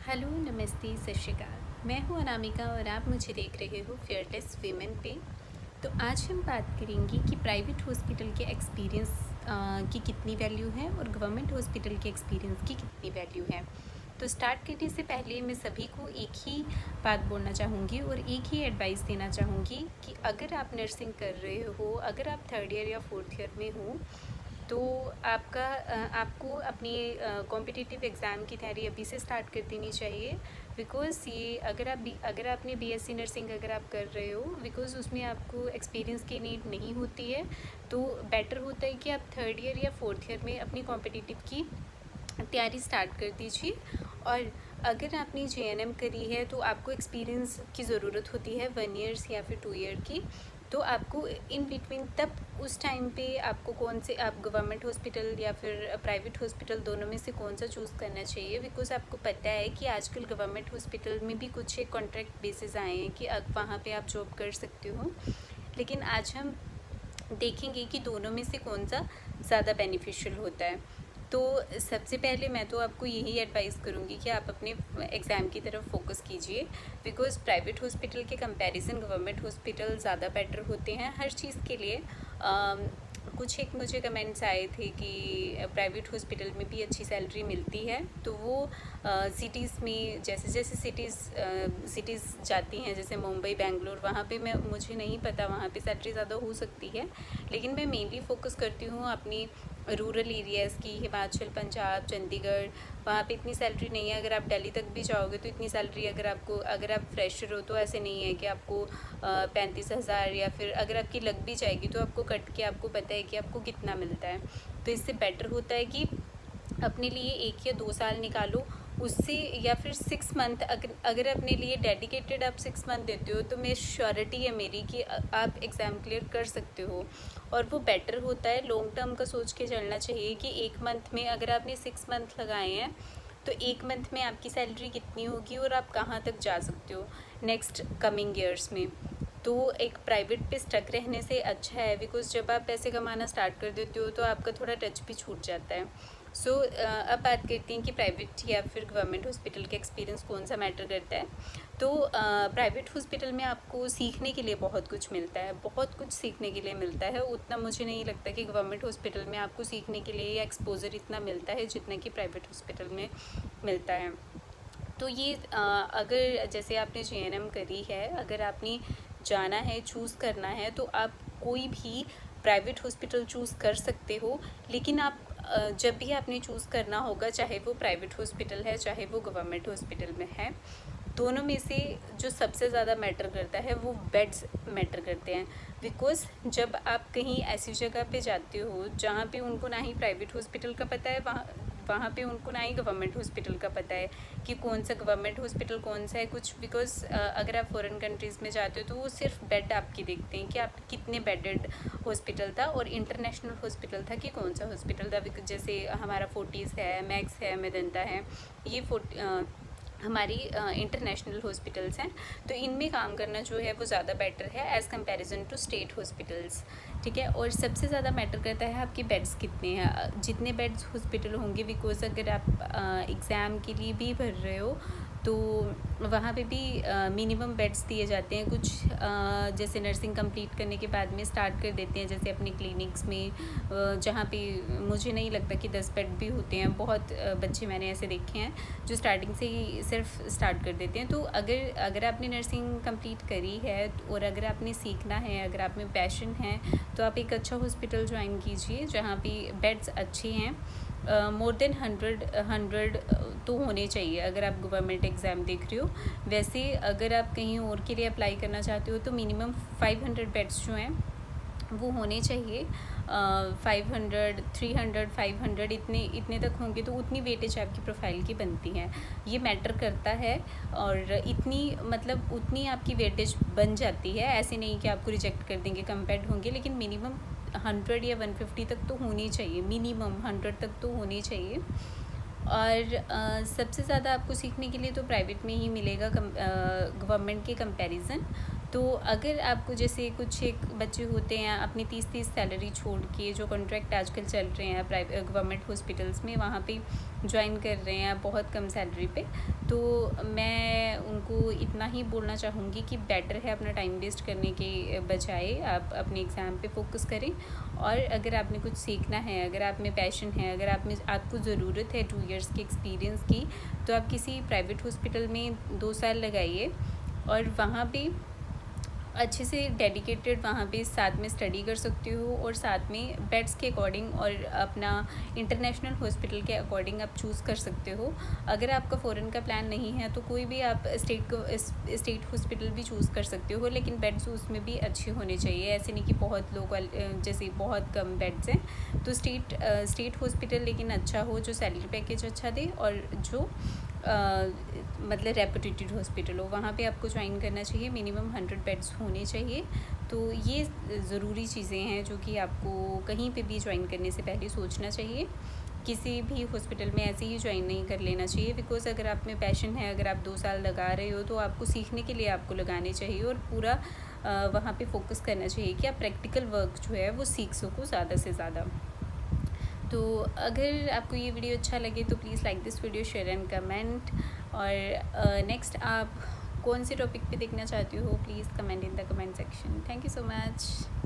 Hello, नमस्ते, सत श्री अकाल। मैं हूँ अनामिका और आप मुझे देख रहे हो फेयरलेस वीमेन पे। तो आज हम बात करेंगे कि प्राइवेट हॉस्पिटल के एक्सपीरियंस की कितनी वैल्यू है और गवर्नमेंट हॉस्पिटल के एक्सपीरियंस की कितनी वैल्यू है। तो स्टार्ट करने से पहले मैं सभी को एक ही बात बोलना चाहूँगी और एक ही एडवाइस देना चाहूँगी कि अगर आप नर्सिंग कर रहे हो, अगर आप 3rd ईयर या 4th ईयर में हो, तो आपको अपनी कॉम्पिटिटिव एग्ज़ाम की तैयारी अभी से स्टार्ट कर देनी चाहिए। बिकॉज़ ये अगर आपने बीएससी नर्सिंग अगर आप कर रहे हो, बिकॉज़ उसमें आपको एक्सपीरियंस की नीड नहीं होती है, तो बेटर होता है कि आप 3rd ईयर या 4th ईयर में अपनी कॉम्पिटिटिव की तैयारी स्टार्ट कर दीजिए। और अगर आपने जेएनएम करी है तो आपको एक्सपीरियंस की ज़रूरत होती है 1 ईयर्स या फिर 2 ईयर की। तो आपको इन बिटवीन तब उस टाइम पे आपको कौन से आप गवर्नमेंट हॉस्पिटल या फिर प्राइवेट हॉस्पिटल दोनों में से कौन सा चूज़ करना चाहिए। बिकॉज़ आपको पता है कि आजकल गवर्नमेंट हॉस्पिटल में भी कुछ एक कॉन्ट्रैक्ट बेसिस आए हैं कि अब वहाँ पे आप जॉब कर सकते हो। लेकिन आज हम देखेंगे कि दोनों में से कौन सा ज़्यादा बेनिफिशियल होता है। तो सबसे पहले मैं तो आपको यही एडवाइस करूँगी कि आप अपने एग्ज़ाम की तरफ फोकस कीजिए। बिकॉज़ प्राइवेट हॉस्पिटल के कंपैरिजन गवर्नमेंट हॉस्पिटल ज़्यादा बेटर होते हैं हर चीज़ के लिए। कुछ एक मुझे कमेंट्स आए थे कि प्राइवेट हॉस्पिटल में भी अच्छी सैलरी मिलती है, तो वो सिटीज़ में जैसे जैसे सिटीज़ जाती हैं, जैसे मुंबई, बेंगलोर, वहाँ पे मुझे नहीं पता, वहाँ पे सैलरी ज़्यादा हो सकती है। लेकिन मैं मेनली फोकस करती हूँ अपनी रूरल एरियाज़ की, हिमाचल, पंजाब, चंडीगढ़। वहाँ पे इतनी सैलरी नहीं है। अगर आप दिल्ली तक भी जाओगे तो इतनी सैलरी अगर आप फ्रेशर हो तो ऐसे नहीं है कि आपको 35,000, या फिर अगर आपकी लग भी जाएगी तो आपको कट के आपको पता है कि आपको कितना मिलता है। तो इससे बेटर होता है कि अपने लिए 1 या 2 साल निकालो उससे, या फिर 6 मंथ अगर अपने लिए डेडिकेटेड आप 6 मंथ देते हो तो मैं श्योरिटी है मेरी कि आप एग्ज़ाम क्लियर कर सकते हो। और वो बेटर होता है, लॉन्ग टर्म का सोच के चलना चाहिए कि 1 मंथ में अगर आपने 6 मंथ लगाए हैं तो 1 मंथ में आपकी सैलरी कितनी होगी और आप कहाँ तक जा सकते हो नेक्स्ट कमिंग ईयर्स में। तो एक प्राइवेट पे स्टक रहने से अच्छा है, बिकॉज़ जब आप पैसे कमाना स्टार्ट कर देते हो तो आपका थोड़ा टच भी छूट जाता है। अब बात करते हैं कि प्राइवेट या फिर गवर्नमेंट हॉस्पिटल का एक्सपीरियंस कौन सा मैटर करता है। तो प्राइवेट हॉस्पिटल में आपको सीखने के लिए बहुत कुछ मिलता है, बहुत कुछ सीखने के लिए मिलता है। उतना मुझे नहीं लगता कि गवर्नमेंट हॉस्पिटल में आपको सीखने के लिए या एक्सपोजर इतना मिलता है जितना कि प्राइवेट हॉस्पिटल में मिलता है। तो ये अगर जैसे आपने जेएनएम करी है, अगर आपने जाना है, चूज़ करना है, तो आप कोई भी प्राइवेट हॉस्पिटल चूज़ कर सकते हो। लेकिन आप जब भी आपने चूज़ करना होगा, चाहे वो प्राइवेट हॉस्पिटल है चाहे वो गवर्नमेंट हॉस्पिटल में है, दोनों में से जो सबसे ज़्यादा मैटर करता है वो बेड्स मैटर करते हैं। बिकॉज़ जब आप कहीं ऐसी जगह पे जाते हो जहाँ पे उनको ना ही प्राइवेट हॉस्पिटल का पता है, वहाँ पे उनको ना ही गवर्नमेंट हॉस्पिटल का पता है कि कौन सा गवर्नमेंट हॉस्पिटल कौन सा है कुछ। बिकॉज़ अगर आप फॉरेन कंट्रीज़ में जाते हो तो वो सिर्फ बेड आपकी देखते हैं कि आप कितने बेडेड हॉस्पिटल था और इंटरनेशनल हॉस्पिटल था कि कौन सा हॉस्पिटल था। जैसे हमारा फोर्टिस है, मैक्स है, मेदेंता है, ये हमारी इंटरनेशनल हॉस्पिटल्स हैं। तो इनमें काम करना जो है वो ज़्यादा बेटर है as comparison to state hospitals. ठीक है। और सबसे ज़्यादा मैटर करता है आपके बेड्स कितने हैं, जितने बेड्स हॉस्पिटल होंगे। बिकॉज़ अगर आप एग्ज़ाम के लिए भी भर रहे हो तो वहाँ पे भी मिनिमम बेड्स दिए जाते हैं। कुछ जैसे नर्सिंग कंप्लीट करने के बाद में स्टार्ट कर देते हैं, जैसे अपने क्लिनिक्स में, जहाँ पे मुझे नहीं लगता कि 10 बेड भी होते हैं। बहुत बच्चे मैंने ऐसे देखे हैं जो स्टार्टिंग से ही सिर्फ स्टार्ट कर देते हैं। तो अगर आपने नर्सिंग कंप्लीट करी है और अगर आपने सीखना है, अगर आप में पैशन है, तो आप एक अच्छा हॉस्पिटल ज्वाइन कीजिए जहाँ पे बेड्स अच्छे हैं। मोर देन 100 तो होने चाहिए अगर आप गवर्नमेंट एग्ज़ाम देख रहे हो। वैसे अगर आप कहीं और के लिए अप्लाई करना चाहते हो तो मिनिमम 500 बेड्स जो हैं वो होने चाहिए। 500, 300, 500 इतने तक होंगे तो उतनी वेटेज आपकी प्रोफाइल की बनती है। ये मैटर करता है और उतनी आपकी वेटेज बन जाती है। ऐसे नहीं कि आपको रिजेक्ट कर देंगे, कम बेड होंगे, लेकिन मिनिमम 100 या 150 तक तो होनी चाहिए, मिनिमम 100 तक तो होनी चाहिए। और सबसे ज़्यादा आपको सीखने के लिए तो प्राइवेट में ही मिलेगा गवर्नमेंट के कंपैरिजन। तो अगर आपको जैसे कुछ एक बच्चे होते हैं अपनी 30-30 सैलरी छोड़ के, जो कॉन्ट्रैक्ट आजकल चल रहे हैं प्राइवेट गवर्नमेंट हॉस्पिटल्स में, वहाँ पे ज्वाइन कर रहे हैं बहुत कम सैलरी पे, तो मैं उनको इतना ही बोलना चाहूँगी कि बेटर है अपना टाइम वेस्ट करने के बजाय आप अपने एग्ज़ाम पे फोकस करें। और अगर आपने कुछ सीखना है, अगर आप में पैशन है, अगर आपको ज़रूरत है 2 इयर्स के एक्सपीरियंस की, तो आप किसी प्राइवेट हॉस्पिटल में 2 साल लगाइए और वहाँ पे अच्छे से डेडिकेटेड वहाँ पे साथ में स्टडी कर सकते हो, और साथ में बेड्स के अकॉर्डिंग और अपना इंटरनेशनल हॉस्पिटल के अकॉर्डिंग आप चूज़ कर सकते हो। अगर आपका फ़ॉरेन का प्लान नहीं है तो कोई भी आप स्टेट हॉस्पिटल भी चूज़ कर सकते हो, लेकिन बेड्स उसमें भी अच्छे होने चाहिए। ऐसे नहीं कि बहुत लो जैसे बहुत कम बेड्स हैं, तो स्टेट हॉस्पिटल लेकिन अच्छा हो, जो सैलरी पैकेज अच्छा दे, और जो मतलब रेपुटेटेड हॉस्पिटल हो, वहाँ पे आपको ज्वाइन करना चाहिए। मिनिमम 100 बेड्स होने चाहिए। तो ये ज़रूरी चीज़ें हैं जो कि आपको कहीं पे भी ज्वाइन करने से पहले सोचना चाहिए। किसी भी हॉस्पिटल में ऐसे ही ज्वाइन नहीं कर लेना चाहिए, बिकॉज़ अगर आप में पैशन है, अगर आप 2 साल लगा रहे हो, तो आपको सीखने के लिए आपको लगाने चाहिए, और पूरा वहाँ पे फोकस करना चाहिए कि आप प्रैक्टिकल वर्क जो है वो सीख सको ज़्यादा से ज़्यादा। तो अगर आपको ये वीडियो अच्छा लगे तो please like this video, share and comment. और नेक्स्ट आप कौन से टॉपिक पे देखना चाहती हो, please comment in the comment section. Thank you so much.